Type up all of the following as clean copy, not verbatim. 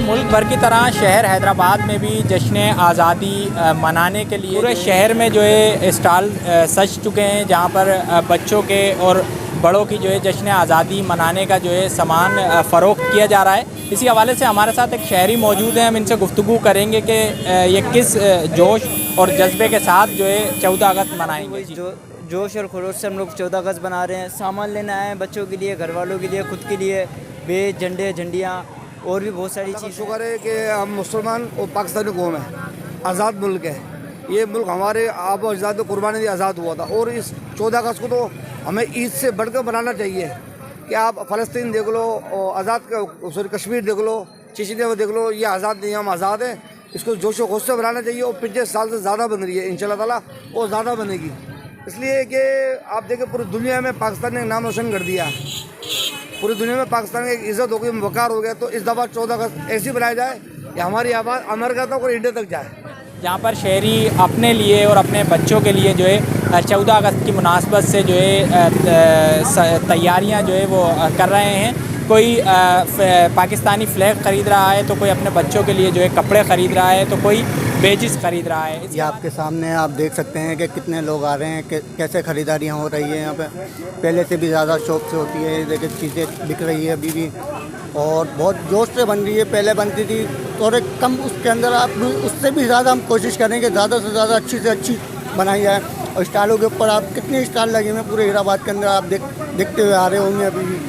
मुल्क भर की तरह शहर हैदराबाद में भी जश्न आज़ादी मनाने के लिए पूरे शहर में जो है स्टॉल सज चुके हैं, जहां पर बच्चों के और बड़ों की जो है जश्न आज़ादी मनाने का जो है सामान फ़रोख्त किया जा रहा है। इसी हवाले से हमारे साथ एक शहरी मौजूद हैं, हम इनसे गुफ्तगू करेंगे कि ये किस जोश और जज्बे के साथ जो है 14 अगस्त मनाएंगे। जोश और खरोश से हम लोग 14 अगस्त बना रहे हैं। सामान लेना है बच्चों के लिए, घर वालों के लिए, खुद के लिए, बेज, झंडे, झंडियाँ और भी बहुत सारी चीज़। शुक्र है कि हम मुसलमान और पाकिस्तानी कौम है, आज़ाद मुल्क है। ये मुल्क हमारे आप और अजदाद कुर्बानी से आज़ाद हुआ था और इस 14 अगस्त को तो हमें ईद से बढ़कर मनाना चाहिए कि आप फ़लस्तीन देख लो, आज़ाद कश्मीर देख लो, चीचिया देख लो, ये आज़ाद नहीं, हम आज़ाद हैं। इसको जोश व खुश से बनाना चाहिए और 50 साल से ज़्यादा बन रही है इंशाअल्लाह ताला और ज़्यादा बनेगी। इसलिए कि आप देखें पूरी दुनिया में पाकिस्तान ने नाम रोशन कर दिया, पूरी दुनिया में पाकिस्तान की इज़्ज़त हो गई, वक़ार हो गया। तो इस दफ़ा 14 अगस्त ऐसी बनाया जाए कि हमारी आवाज़ अमेरिका तक और इंडिया तक जाए, जहाँ पर शहरी अपने लिए और अपने बच्चों के लिए जो है 14 अगस्त की मुनासबत से जो है तैयारियाँ जो है वो कर रहे हैं। कोई पाकिस्तानी फ्लैग ख़रीद रहा है, तो कोई अपने बच्चों के लिए जो है कपड़े ख़रीद रहा है, तो कोई बेजिस ख़रीद रहा है। ये आपके सामने आप देख सकते हैं कि कितने लोग आ रहे हैं, कि कैसे ख़रीदारियाँ हो रही है यहाँ पे। पहले से भी ज़्यादा शौक से होती है, देखिए चीज़ें बिक रही है अभी भी और बहुत जोश से बन रही है। पहले बनती थी थोड़े कम, उसके अंदर आप उससे भी ज़्यादा हम कोशिश करेंगे ज़्यादा से ज़्यादा अच्छी से अच्छी बनाई जाए। और स्टॉलों के ऊपर आप कितने स्टॉल लगे हुए हैं पूरे हैदराबाद के अंदर, आप देखते हुए आ रहे होंगे अभी भी।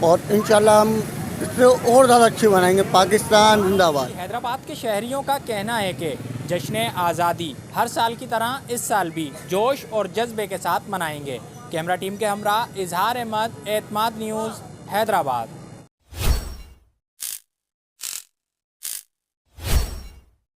और इंशाल्लाह हम इससे और ज़्यादा अच्छी बनाएंगे। पाकिस्तान जिंदाबाद। हैदराबाद के शहरियों का कहना है कि जश्न आज़ादी हर साल की तरह इस साल भी जोश और जज्बे के साथ मनाएंगे। कैमरा टीम के हमरा इजहार अहमद, एतमाद न्यूज़, हैदराबाद।